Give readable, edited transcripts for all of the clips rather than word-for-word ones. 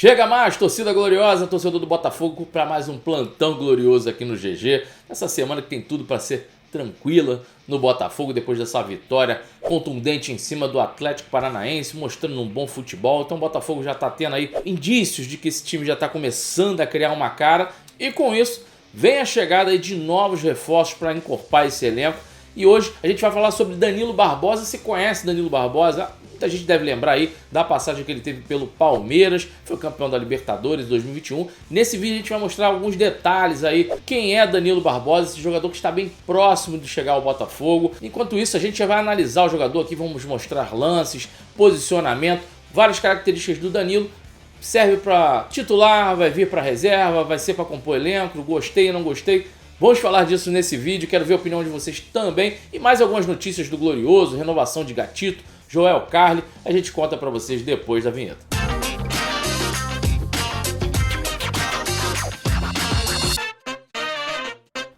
Chega mais, torcida gloriosa, torcedor do Botafogo, para mais um plantão glorioso aqui no GG. Essa semana que tem tudo para ser tranquila no Botafogo, depois dessa vitória contundente em cima do Atlético Paranaense, mostrando um bom futebol. Então o Botafogo já está tendo aí indícios de que esse time já está começando a criar uma cara. E com isso, vem a chegada aí de novos reforços para encorpar esse elenco. E hoje a gente vai falar sobre Danilo Barbosa. Você conhece Danilo Barbosa? Muita gente deve lembrar aí da passagem que ele teve pelo Palmeiras, foi campeão da Libertadores 2021. Nesse vídeo a gente vai mostrar alguns detalhes aí, quem é Danilo Barbosa, esse jogador que está bem próximo de chegar ao Botafogo. Enquanto isso, a gente já vai analisar o jogador aqui, vamos mostrar lances, posicionamento, várias características do Danilo. Serve para titular, vai vir para reserva, vai ser para compor elenco, gostei, não gostei. Vamos falar disso nesse vídeo, quero ver a opinião de vocês também. E mais algumas notícias do Glorioso, renovação de Gatito, Joel Carli, a gente conta para vocês depois da vinheta.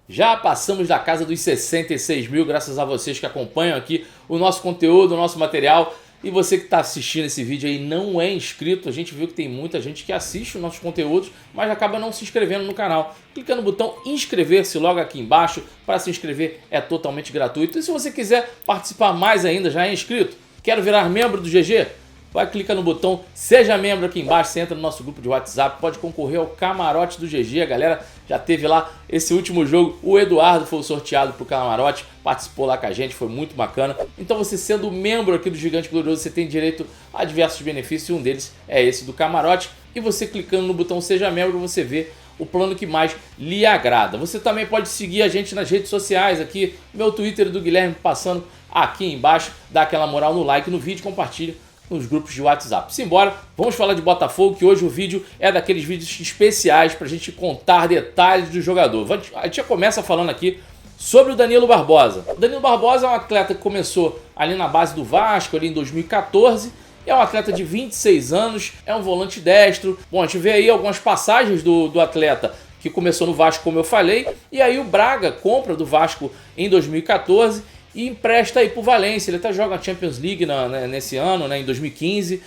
Já passamos da casa dos 66 mil, graças a vocês que acompanham aqui o nosso conteúdo, o nosso material. E você que está assistindo esse vídeo aí não é inscrito, a gente viu que tem muita gente que assiste os nossos conteúdos, mas acaba não se inscrevendo no canal. Clica no botão inscrever-se logo aqui embaixo, para se inscrever é totalmente gratuito. E se você quiser participar mais ainda, já é inscrito, quero virar membro do GG? Vai clicar no botão Seja Membro aqui embaixo, você entra no nosso grupo de WhatsApp, pode concorrer ao camarote do GG, a galera já teve lá esse último jogo, o Eduardo foi o sorteado pro camarote, participou lá com a gente, foi muito bacana. Então você sendo membro aqui do Gigante Glorioso, você tem direito a diversos benefícios, e um deles é esse do camarote. E você clicando no botão Seja Membro, você vê o plano que mais lhe agrada. Você também pode seguir a gente nas redes sociais aqui, meu Twitter do Guilherme passando aqui embaixo, dá aquela moral no like no vídeo, compartilha nos grupos de WhatsApp. Simbora, vamos falar de Botafogo, que hoje o vídeo é daqueles vídeos especiais pra gente contar detalhes do jogador. A gente já começa falando aqui sobre o Danilo Barbosa. O Danilo Barbosa é um atleta que começou ali na base do Vasco, ali em 2014. É um atleta de 26 anos, é um volante destro. Bom, a gente vê aí algumas passagens do atleta que começou no Vasco, como eu falei. E aí o Braga compra do Vasco em 2014 e empresta aí pro Valência. Ele até joga a Champions League nesse ano, né, em 2015,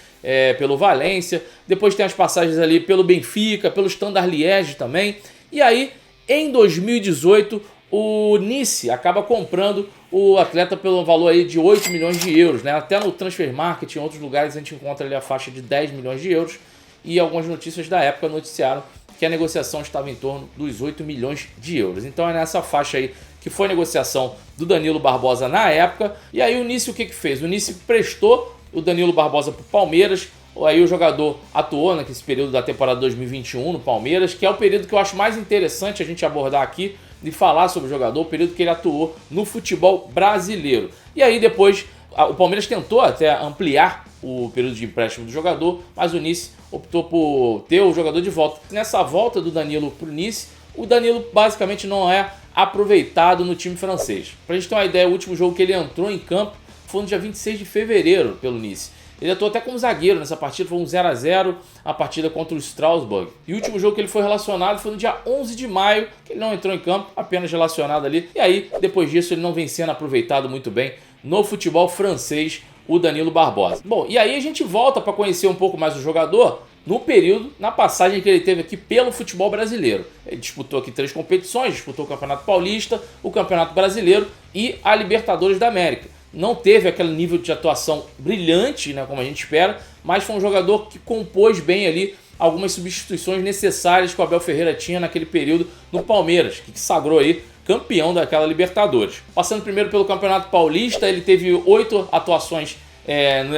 pelo Valência. Depois tem as passagens ali pelo Benfica, pelo Standard Liège também. E aí, em 2018, o Nice acaba comprando o atleta pelo valor aí de 8 milhões de euros. Né? Até no Transfer Market, em outros lugares, a gente encontra ali a faixa de 10 milhões de euros. E algumas notícias da época noticiaram que a negociação estava em torno dos 8 milhões de euros. Então é nessa faixa aí que foi a negociação do Danilo Barbosa na época. E aí o Nice o que fez? O Nice prestou o Danilo Barbosa para o Palmeiras. Aí o jogador atuou nesse período da temporada 2021 no Palmeiras, que é o período que eu acho mais interessante a gente abordar aqui e falar sobre o jogador, o período que ele atuou no futebol brasileiro. E aí depois o Palmeiras tentou até ampliar o período de empréstimo do jogador, mas o Nice optou por ter o jogador de volta. Nessa volta do Danilo para o Nice, o Danilo basicamente não é aproveitado no time francês. Para a gente ter uma ideia, o último jogo que ele entrou em campo foi no dia 26 de fevereiro pelo Nice. Ele atuou até como zagueiro nessa partida, foi um 0 a 0 a partida contra o Strasbourg. E o último jogo que ele foi relacionado foi no dia 11 de maio, que ele não entrou em campo, apenas relacionado ali. E aí, depois disso, ele não vem sendo aproveitado muito bem no futebol francês, o Danilo Barbosa. Bom, e aí a gente volta para conhecer um pouco mais o jogador no período, na passagem que ele teve aqui pelo futebol brasileiro. Ele disputou aqui 3 competições, disputou o Campeonato Paulista, o Campeonato Brasileiro e a Libertadores da América. Não teve aquele nível de atuação brilhante, né, como a gente espera, mas foi um jogador que compôs bem ali algumas substituições necessárias que o Abel Ferreira tinha naquele período no Palmeiras, que sagrou aí campeão daquela Libertadores. Passando primeiro pelo Campeonato Paulista, ele teve 8 atuações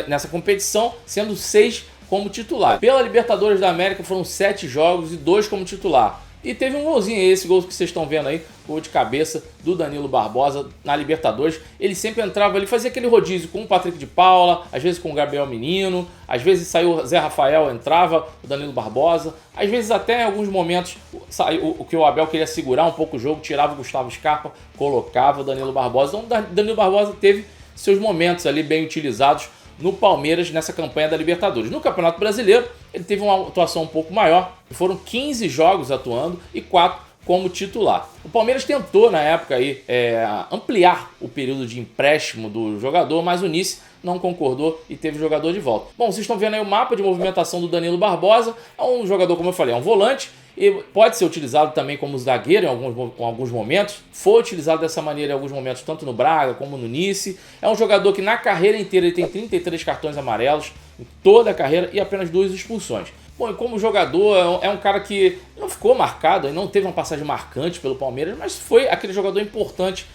nessa competição, sendo 6 como titular. Pela Libertadores da América foram 7 jogos e 2 como titular. E teve um golzinho, esse gol que vocês estão vendo aí, gol de cabeça do Danilo Barbosa na Libertadores. Ele sempre entrava ali, fazia aquele rodízio com o Patrick de Paula, às vezes com o Gabriel Menino, às vezes saiu o Zé Rafael, entrava o Danilo Barbosa, às vezes até em alguns momentos saiu o que o Abel queria segurar um pouco o jogo, tirava o Gustavo Scarpa, colocava o Danilo Barbosa. Então o Danilo Barbosa teve seus momentos ali bem utilizados no Palmeiras nessa campanha da Libertadores. No Campeonato Brasileiro, ele teve uma atuação um pouco maior, foram 15 jogos atuando e 4 como titular. O Palmeiras tentou na época aí, ampliar o período de empréstimo do jogador, mas o Nice não concordou e teve o jogador de volta. Bom, vocês estão vendo aí o mapa de movimentação do Danilo Barbosa. É um jogador, como eu falei, é um volante e pode ser utilizado também como zagueiro em alguns momentos. Foi utilizado dessa maneira em alguns momentos, tanto no Braga como no Nice. É um jogador que na carreira inteira ele tem 33 cartões amarelos, em toda a carreira, e apenas 2 expulsões. Bom, e como jogador, é um cara que não ficou marcado, não teve uma passagem marcante pelo Palmeiras, mas foi aquele jogador importante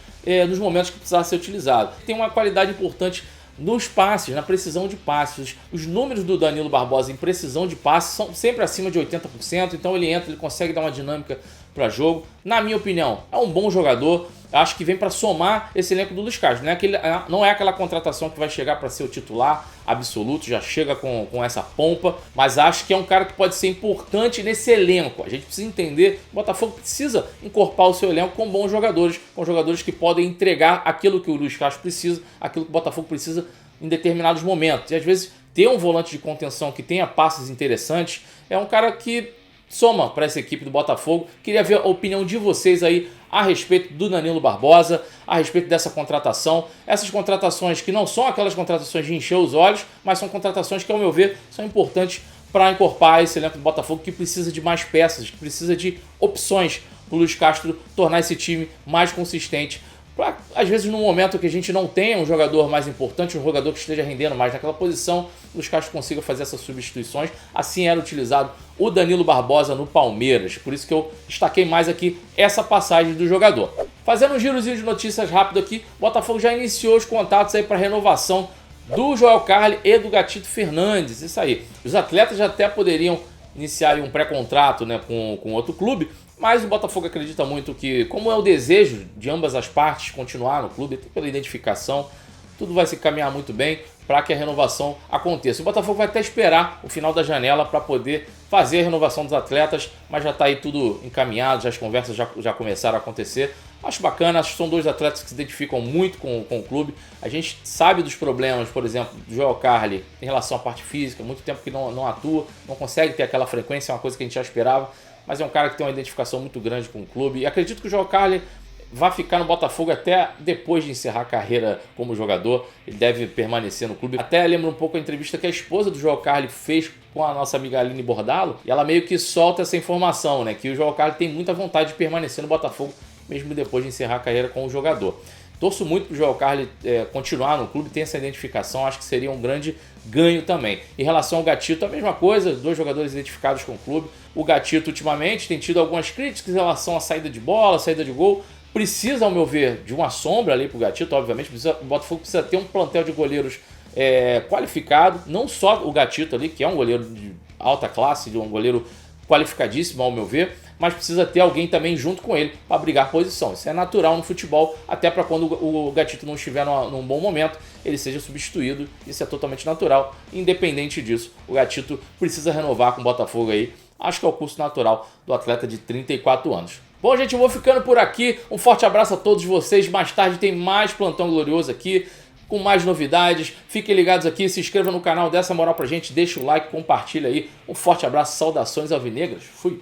nos momentos que precisava ser utilizado. Tem uma qualidade importante nos passes, na precisão de passes. Os números do Danilo Barbosa em precisão de passes são sempre acima de 80%, então ele entra, ele consegue dar uma dinâmica para jogo. Na minha opinião, é um bom jogador. Acho que vem para somar esse elenco do Luiz Castro. Não é aquela contratação que vai chegar para ser o titular absoluto, já chega com essa pompa, mas acho que é um cara que pode ser importante nesse elenco. A gente precisa entender, o Botafogo precisa encorpar o seu elenco com bons jogadores, com jogadores que podem entregar aquilo que o Luiz Castro precisa, aquilo que o Botafogo precisa em determinados momentos. E às vezes ter um volante de contenção que tenha passes interessantes é um cara que soma para essa equipe do Botafogo. Queria ver a opinião de vocês aí a respeito do Danilo Barbosa, a respeito dessa contratação. Essas contratações que não são aquelas contratações de encher os olhos, mas são contratações que, ao meu ver, são importantes para encorpar esse elenco do Botafogo, que precisa de mais peças, que precisa de opções para o Luiz Castro tornar esse time mais consistente. Pra, às vezes, no momento que a gente não tenha um jogador mais importante, um jogador que esteja rendendo mais naquela posição, o Luiz Castro consiga fazer essas substituições. Assim era utilizado o Danilo Barbosa no Palmeiras. Por isso que eu destaquei mais aqui essa passagem do jogador. Fazendo um girozinho de notícias rápido aqui, o Botafogo já iniciou os contatos aí para renovação do Joel Carli e do Gatito Fernandes. Isso aí. Os atletas já até poderiam iniciar um pré-contrato, né, com outro clube, mas o Botafogo acredita muito que, como é o desejo de ambas as partes continuar no clube, até pela identificação, tudo vai se caminhar muito bem para que a renovação aconteça. O Botafogo vai até esperar o final da janela para poder fazer a renovação dos atletas, mas já está aí tudo encaminhado, já as conversas já começaram a acontecer. Acho bacana, acho que são 2 atletas que se identificam muito com o clube. A gente sabe dos problemas, por exemplo, do Joel Carli em relação à parte física, muito tempo que não atua, não consegue ter aquela frequência, é uma coisa que a gente já esperava, mas é um cara que tem uma identificação muito grande com o clube. E acredito que o Joel Carli vai ficar no Botafogo até depois de encerrar a carreira como jogador. Ele deve permanecer no clube. Até lembro um pouco a entrevista que a esposa do Joel Carli fez com a nossa amiga Aline Bordalo, e ela meio que solta essa informação, né, que o Joel Carli tem muita vontade de permanecer no Botafogo, mesmo depois de encerrar a carreira como jogador. Torço muito para o Joel Carli continuar no clube, ter essa identificação, acho que seria um grande ganho também. Em relação ao Gatito, a mesma coisa, 2 jogadores identificados com o clube. O Gatito, ultimamente, tem tido algumas críticas em relação à saída de bola, saída de gol. Precisa, ao meu ver, de uma sombra ali para o Gatito, obviamente. O Botafogo precisa ter um plantel de goleiros qualificado, não só o Gatito ali, que é um goleiro de alta classe, um goleiro qualificadíssimo, ao meu ver, mas precisa ter alguém também junto com ele para brigar posição. Isso é natural no futebol, até para quando o Gatito não estiver num bom momento, ele seja substituído. Isso é totalmente natural. Independente disso, o Gatito precisa renovar com o Botafogo aí. Acho que é o curso natural do atleta de 34 anos. Bom, gente, eu vou ficando por aqui. Um forte abraço a todos vocês. Mais tarde tem mais Plantão Glorioso aqui, com mais novidades. Fiquem ligados aqui, se inscreva no canal, dê essa moral pra gente, deixa o like, compartilha aí. Um forte abraço, saudações alvinegras. Fui!